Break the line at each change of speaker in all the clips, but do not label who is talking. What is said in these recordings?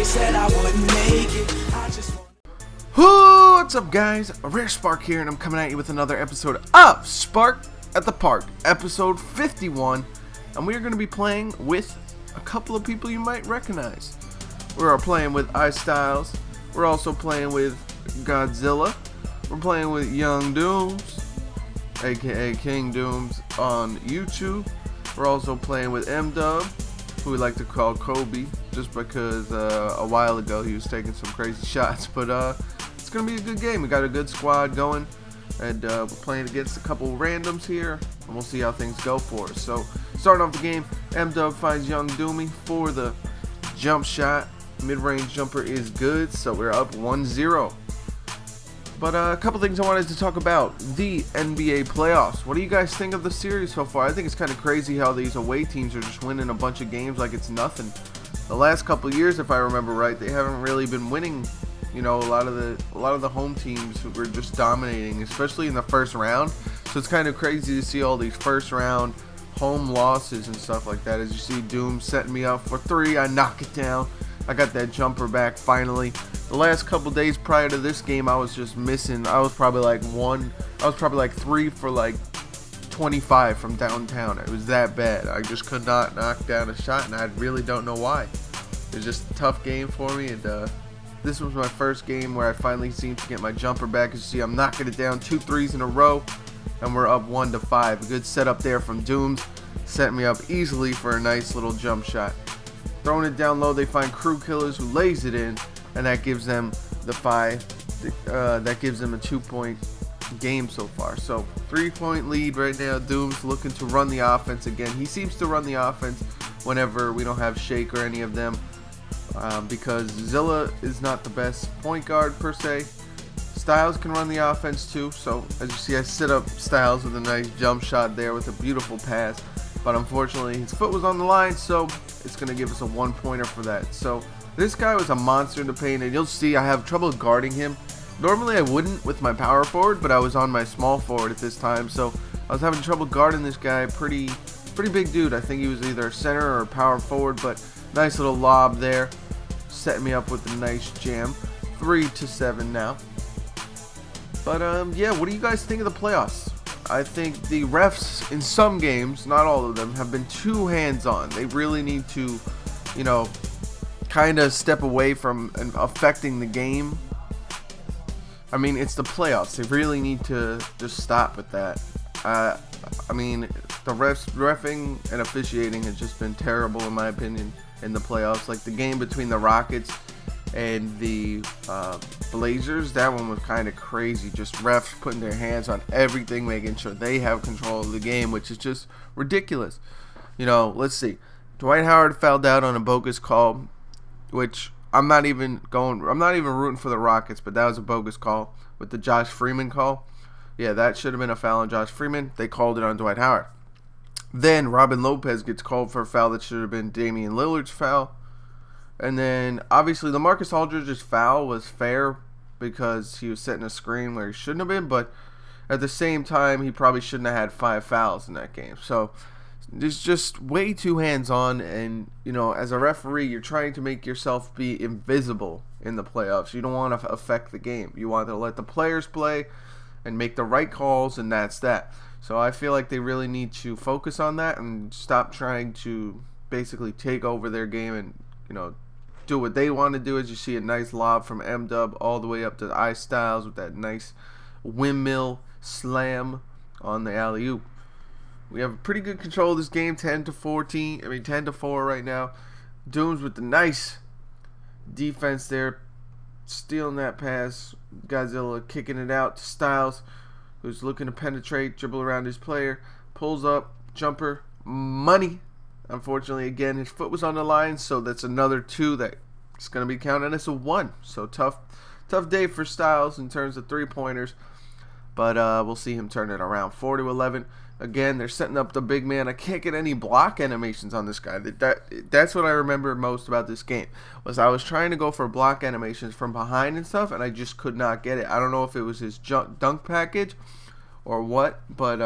they said I wouldn't make it. I just
What's up, guys? Rare Spark here, and I'm coming at you with another episode of Spark at the Park, episode 51, and we are going to be playing with a couple of people you might recognize. We are playing with iStyles, we're also playing with Godzilla, we're playing with Young Dooms, aka King Dooms on YouTube. We're also playing with M-Dub, who we like to call Kobe, just because a while ago he was taking some crazy shots, but it's going to be a good game. We got a good squad going, and we're playing against a couple randoms here, and we'll see how things go for us. So, starting off the game, M-Dub finds Young Doomy for the jump shot. Mid-range jumper is good, so we're up 1-0. But a couple things I wanted to talk about. The NBA playoffs. What do you guys think of the series so far? I think it's kind of crazy how these away teams are just winning a bunch of games like it's nothing. The last couple of years, if I remember right, they haven't really been winning. You know, a lot of the home teams were just dominating, especially in the first round. So it's kind of crazy to see all these first round home losses and stuff like that. As you see, Doom setting me up for three. I knock it down. I got that jumper back finally. The last couple days prior to this game, I was just missing. I was probably like 3 for like 25 from downtown. It was that bad. I just could not knock down a shot, and I really don't know why. It was just a tough game for me, and this was my first game where I finally seemed to get my jumper back. As you see, I'm knocking it down 2 threes in a row, and we're up 1-5. A good setup there from Dooms. Set me up easily for a nice little jump shot. Throwing it down low, they find Crew Killers, who lays it in, and that gives them the 5. That gives them a 2-point game so far. So 3-point lead right now. Doom's looking to run the offense again. He seems to run the offense whenever we don't have Shake or any of them, because Zilla is not the best point guard per se. Styles can run the offense too. So as you see, I set up Styles with a nice jump shot there with a beautiful pass. But unfortunately, his foot was on the line, so it's going to give us a 1-pointer for that. So this guy was a monster in the paint, and you'll see I have trouble guarding him. Normally I wouldn't with my power forward, but I was on my small forward at this time, so I was having trouble guarding this guy. Pretty big dude. I think he was either a center or a power forward, but nice little lob there. Setting me up with a nice jam. 3-7 now. But yeah, what do you guys think of the playoffs? I think the refs in some games, not all of them, have been too hands-on. They really need to, you know, kind of step away from affecting the game. I mean, it's the playoffs. They really need to just stop with that. I mean, the reffing and officiating has just been terrible in my opinion in the playoffs. Like the game between the Rockets and the Blazers, that one was kind of crazy. Just refs putting their hands on everything, making sure they have control of the game, which is just ridiculous. You know, let's see. Dwight Howard fouled out on a bogus call, which I'm not even rooting for the Rockets, but that was a bogus call with the Josh Freeman call. Yeah, that should have been a foul on Josh Freeman. They called it on Dwight Howard. Then Robin Lopez gets called for a foul that should have been Damian Lillard's foul. And then, obviously, LaMarcus Aldridge's foul was fair because he was setting a screen where he shouldn't have been. But at the same time, he probably shouldn't have had 5 fouls in that game. So, it's just way too hands-on. And, you know, as a referee, you're trying to make yourself be invisible in the playoffs. You don't want to affect the game. You want to let the players play and make the right calls, and that's that. So, I feel like they really need to focus on that and stop trying to basically take over their game and, you know, do what they want to do. As you see, a nice lob from M-Dub all the way up to iStyles with that nice windmill slam on the alley-oop. We have pretty good control of this game, 10-4 right now. Dooms with the nice defense there, stealing that pass. Godzilla kicking it out to Styles, who's looking to penetrate, dribble around his player, pulls up, jumper, money. Unfortunately, again, his foot was on the line, so that's another 2 that's going to be counted as a 1. So tough day for Styles in terms of 3-pointers, but we'll see him turn it around. 4-11. Again, they're setting up the big man. I can't get any block animations on this guy. That's what I remember most about this game, was I was trying to go for block animations from behind and stuff, and I just could not get it. I don't know if it was his dunk package or what, but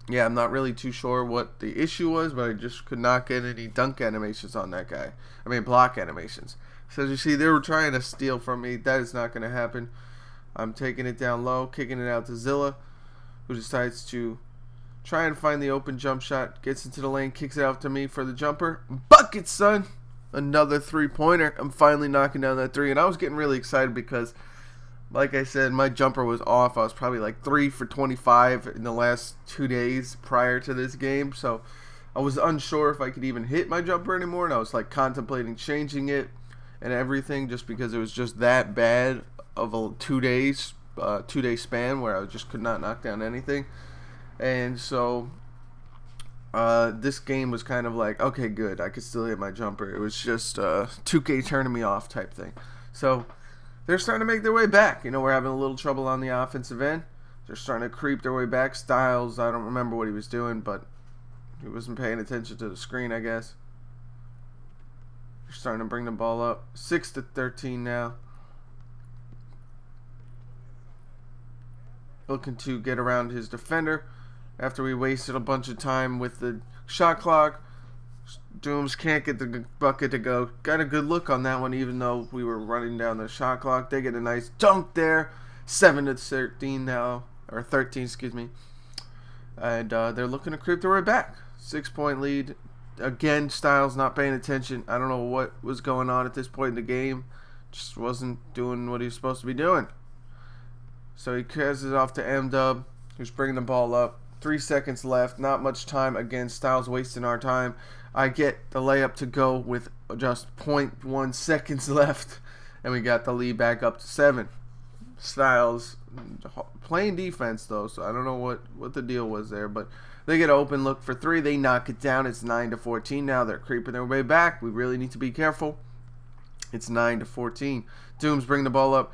yeah, I'm not really too sure what the issue was, but I just could not get any dunk animations on that guy. I mean, block animations. So as you see, they were trying to steal from me. That is not going to happen. I'm taking it down low, kicking it out to Zilla, who decides to try and find the open jump shot. Gets into the lane, kicks it out to me for the jumper. Bucket, son! Another three-pointer. I'm finally knocking down that three. And I was getting really excited because, like I said, my jumper was off. I was probably like 3 for 25 in the last 2 days prior to this game. So I was unsure if I could even hit my jumper anymore. And I was like contemplating changing it and everything just because it was just that bad of a 2 days, 2 day span where I just could not knock down anything. And so this game was kind of like, okay, good, I could still hit my jumper. It was just 2K turning me off type thing. So they're starting to make their way back. You know, we're having a little trouble on the offensive end. They're starting to creep their way back. Styles, I don't remember what he was doing, but he wasn't paying attention to the screen, I guess. They're starting to bring the ball up. 6-13 now. Looking to get around his defender after we wasted a bunch of time with the shot clock. Dooms can't get the bucket to go. Got a good look on that one, even though we were running down the shot clock. They get a nice dunk there. 7-13 now, or 13, excuse me. And they're looking to creep their way back. 6-point lead. Again, Styles not paying attention. I don't know what was going on at this point in the game. Just wasn't doing what he was supposed to be doing. So he passes it off to M-Dub, who's bringing the ball up. 3 seconds left. Not much time. Again, Styles wasting our time. I get the layup to go with just 0.1 seconds left. And we got the lead back up to 7. Styles playing defense, though, so I don't know what the deal was there. But they get an open look for 3. They knock it down. It's 9-14 now. They're creeping their way back. We really need to be careful. It's 9-14. Dooms bring the ball up.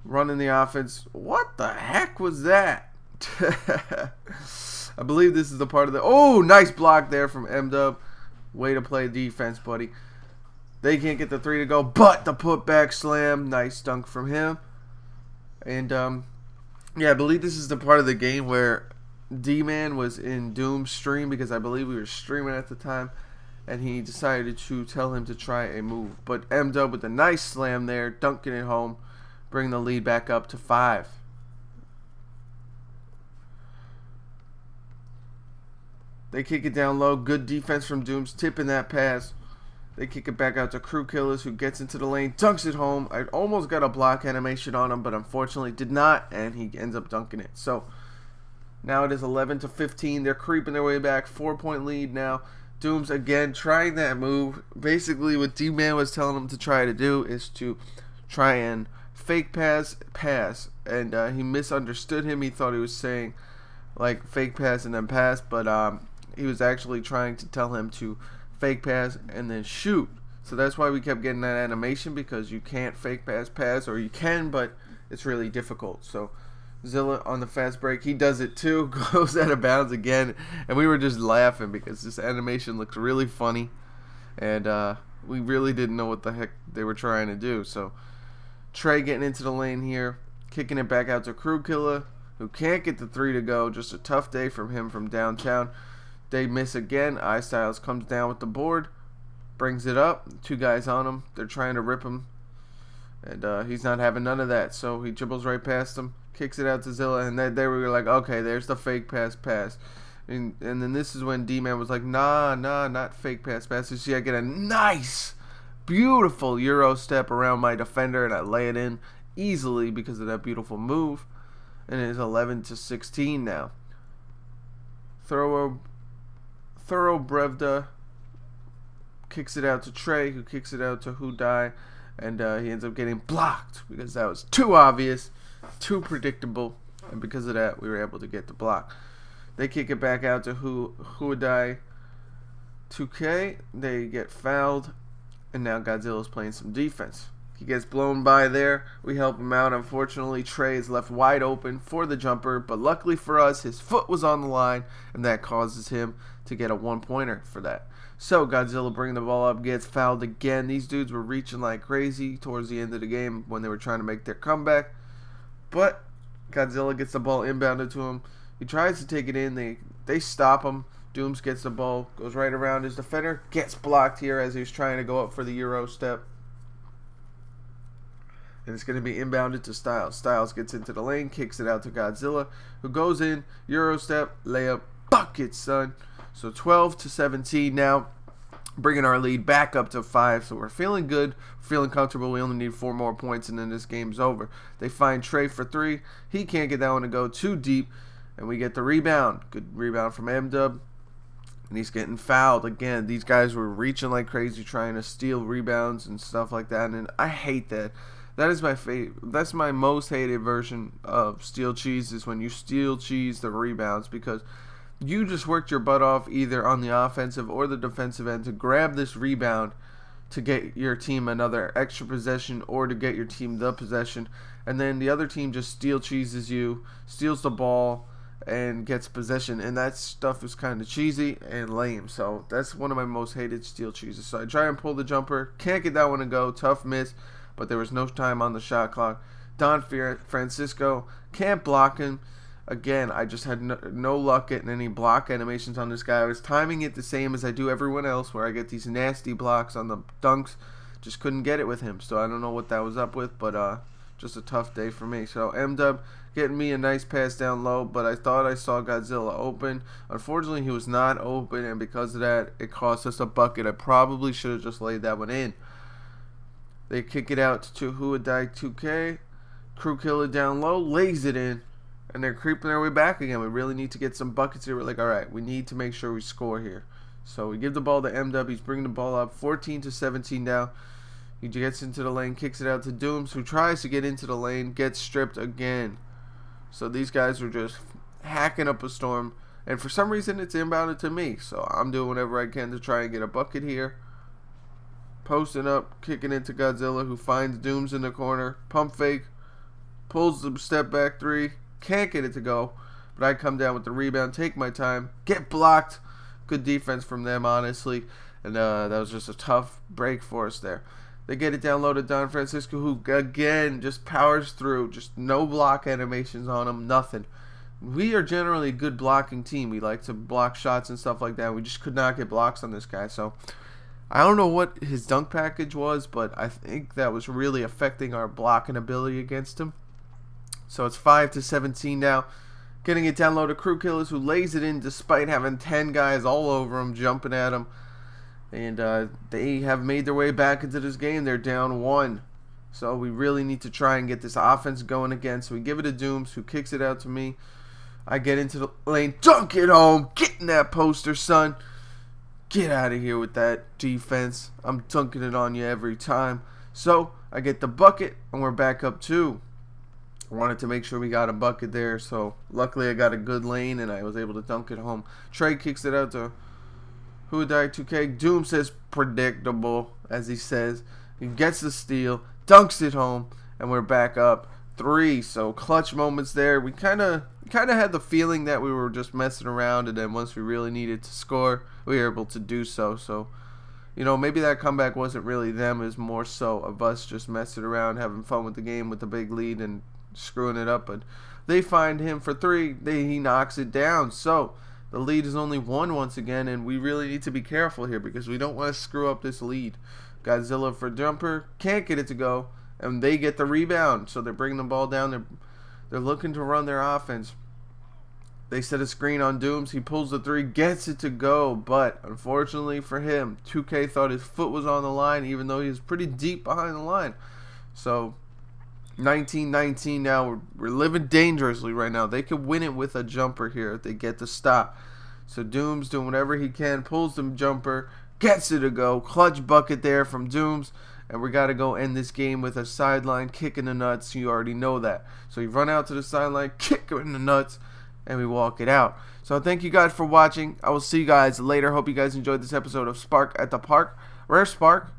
Running the offense. What the heck was that? I believe this is the part of the... Oh, nice block there from M-Dub. Way to play defense, buddy. They can't get the 3 to go, but the putback slam. Nice dunk from him. And, yeah, I believe this is the part of the game where D-Man was in Doom's stream because I believe we were streaming at the time. And he decided to tell him to try a move. But M-Dub with a nice slam there, dunking it home. Bring the lead back up to 5. They kick it down low. Good defense from Dooms, tipping that pass. They kick it back out to Crew Killers, who gets into the lane, dunks it home. I almost got a block animation on him, but unfortunately did not, and he ends up dunking it. So now it is 11-15. They're creeping their way back. 4-point lead now. Dooms again trying that move. Basically, what D-Man was telling him to try to do is to try and fake pass, and he misunderstood him. He thought he was saying like fake pass and then pass, but he was actually trying to tell him to fake pass and then shoot. So that's why we kept getting that animation, because you can't fake pass, or you can, but it's really difficult. So Zilla on the fast break, he does it too, goes out of bounds again, and we were just laughing because this animation looks really funny, and we really didn't know what the heck they were trying to do. So Trey getting into the lane here, kicking it back out to Crew Killer, who can't get the 3 to go. Just a tough day from him from downtown. They miss again. iStyles comes down with the board, brings it up. 2 guys on him. They're trying to rip him, and he's not having none of that. So he dribbles right past him, kicks it out to Zilla, and then they were like, okay, there's the fake pass. And then this is when D-Man was like, nah, not fake pass. You see, I get a nice, beautiful Euro step around my defender, and I lay it in easily because of that beautiful move. And it is 11-16 now. Thorough Brevda kicks it out to Trey, who kicks it out to Hudai, and he ends up getting blocked because that was too obvious, too predictable, and because of that, we were able to get the block. They kick it back out to Hudai 2K. They get fouled, and now Godzilla's playing some defense. He gets blown by there. We help him out. Unfortunately, Trey is left wide open for the jumper, but luckily for us, his foot was on the line, and that causes him to get a 1-pointer for that. So Godzilla bringing the ball up, gets fouled again. These dudes were reaching like crazy towards the end of the game when they were trying to make their comeback, but Godzilla gets the ball inbounded to him. He tries to take it in. They stop him. Dooms gets the ball, goes right around his defender, gets blocked here as he's trying to go up for the Euro step. And it's going to be inbounded to Styles. Styles gets into the lane, kicks it out to Godzilla, who goes in, Euro step, layup, bucket, son. So 12-17 now, bringing our lead back up to 5. So we're feeling good, feeling comfortable. We only need 4 more points, and then this game's over. They find Trey for 3. He can't get that one to go too deep, and we get the rebound. Good rebound from M-Dub. And he's getting fouled again. These guys were reaching like crazy, trying to steal rebounds and stuff like that, and I hate that. That is my that's my most hated version of steal cheese, is when you steal cheese the rebounds, because you just worked your butt off either on the offensive or the defensive end to grab this rebound to get your team another extra possession or to get your team the possession, and then the other team just steal cheeses you, steals the ball, and gets possession, and that stuff is kind of cheesy and lame. So that's one of my most hated steal cheeses. So I try and pull the jumper, can't get that one to go, tough miss, but there was no time on the shot clock. Don Francisco can't block him. Again, I just had no luck getting any block animations on this guy. I was timing it the same as I do everyone else, where I get these nasty blocks on the dunks. Just couldn't get it with him, so I don't know what that was up with, but just a tough day for me. So M-Dub getting me a nice pass down low, but I thought I saw Godzilla open. Unfortunately, he was not open, and because of that, it cost us a bucket. I probably should have just laid that one in. They kick it out to Huadai 2K. Crew Killer down low, lays it in, and they're creeping their way back again. We really need to get some buckets here. We're like, all right, we need to make sure we score here. So we give the ball to M-Dub. He's bringing the ball up, 14-17 now. He gets into the lane, kicks it out to Dooms, who tries to get into the lane, gets stripped again. So these guys are just hacking up a storm, and for some reason it's inbounded to me. So I'm doing whatever I can to try and get a bucket here. Posting up, kicking into Godzilla, who finds Dooms in the corner. Pump fake, pulls the step back 3, can't get it to go, but I come down with the rebound, take my time, get blocked. Good defense from them, honestly, and that was just a tough break for us there. They get it down low to Don Francisco, who again just powers through, just no block animations on him, nothing. We are generally a good blocking team. We like to block shots and stuff like that. We just could not get blocks on this guy, so I don't know what his dunk package was, but I think that was really affecting our blocking ability against him. So it's 5-17 now. Getting it down low to Crew Killers, who lays it in despite having 10 guys all over him, jumping at him. And they have made their way back into this game. They're down 1. So we really need to try and get this offense going again. So we give it to Dooms, who kicks it out to me. I get into the lane, dunk it home, get in that poster, son. Get out of here with that defense. I'm dunking it on you every time. So I get the bucket, and we're back up 2. I wanted to make sure we got a bucket there, so luckily I got a good lane, and I was able to dunk it home. Trey kicks it out to Huadai 2K. Doom says predictable, as he says. He gets the steal, dunks it home, and we're back up 3. So clutch moments there. We kind of had the feeling that we were just messing around, and then once we really needed to score, we were able to do so. So, you know, maybe that comeback wasn't really them. It was more so of us just messing around, having fun with the game with the big lead and screwing it up. But they find him for 3. He knocks it down. So the lead is only 1 once again, and we really need to be careful here because we don't want to screw up this lead. Godzilla for jumper, can't get it to go, and they get the rebound. So they're bringing the ball down. They're looking to run their offense. They set a screen on Dooms. He pulls the 3, gets it to go, but unfortunately for him, 2K thought his foot was on the line, even though he was pretty deep behind the line. So 19-19 now. We're living dangerously right now. They could win it with a jumper here if they get the stop. So Dooms doing whatever he can, pulls the jumper, gets it to go. Clutch bucket there from Dooms. And we got to go end this game with a sideline kick in the nuts. You already know that. So you run out to the sideline, kick him in the nuts, and we walk it out. So thank you guys for watching. I will see you guys later. Hope you guys enjoyed this episode of Spark at the Park. Rare Spark.